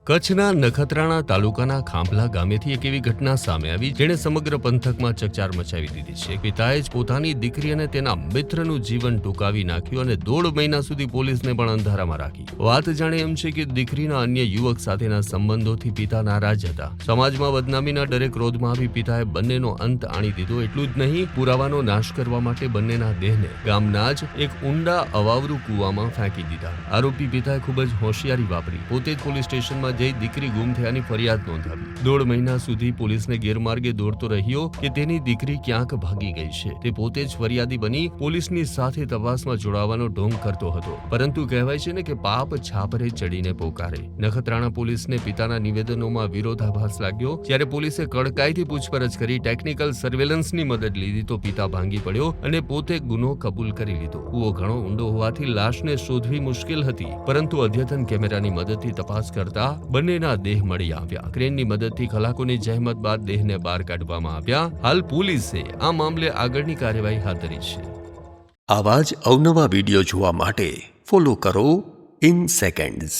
કચ્છના નખત્રાણા તાલુકાના ખાંભલા ગામેથી એક એવી ઘટના સામે આવી જેણે સમગ્ર પંથકમાં ચકચાર મચાવી દીધી છે. પિતાએ જ પોતાની દીકરી અને તેના મિત્રનું જીવન ટૂંકાવી નાખ્યું અને 1.5 મહિના સુધી પોલીસને પણ અંધારામાં રાખી. વાત જાણે એમ છે કે દીકરીના અન્ય યુવક સાથેના સંબંધોથી પિતા નારાજ હતા. સમાજમાં બદનામીના ડરે ક્રોધમાં આવી પિતાએ બંનેનો અંત આણી દીધો. એટલું જ નહીં, પુરાવાનો નાશ કરવા માટે બંનેના દેહને ગામના જ એક ઊંડા અવાવરૂ કૂવામાં ફેંકી દીધા. આરોપી પિતાએ ખૂબ જ હોશિયારી વાપરી પોતે જ પોલીસ સ્ટેશનમાં જઈ દીકરી ગુમ થયાની ફરિયાદ નોંધાવી. 1.5 મહિના સુધી પોલીસને ગેરમાર્ગે દોરતો રહ્યો કે તેની દીકરી ક્યાંક ભાગી ગઈ છે. તે પોતે જ ફરિયાદી બની પોલીસની સાથે તપાસમાં જોડાવાનો ઢોંગ કરતો હતો. પરંતુ કહેવાય છે ને કે પાપ છાપરે ચડીને પોકારે. નખત્રાણા પોલીસને પિતાના નિવેદનોમાં વિરોધાભાસ લાગ્યો. જ્યારે પોલીસે કડકાઈથી પૂછપરછ કરી ટેકનિકલ સર્વેલન્સની મદદ લીધી તો પિતા ભાંગી પડ્યો અને પોતે ગુનો કબૂલ કરી લીધો. કૂવો ઘણો ઊંડો હોવાથી લાશને શોધવી મુશ્કેલ હતી, પરંતુ અદ્યતન કેમેરાની મદદથી તપાસ કરતા બંનેના દેહ મળી આવ્યા. ક્રેનની મદદથી કલાકોની જહેમત બાદ દેહને બહાર કાઢવામાં આવ્યા. હાલ પોલીસે આ મામલે આગળની કાર્યવાહી હાથ ધરી છે. આવા જ અવનવા વિડીયો જોવા માટે ફોલો કરો ઇન સેકન્ડ્સ.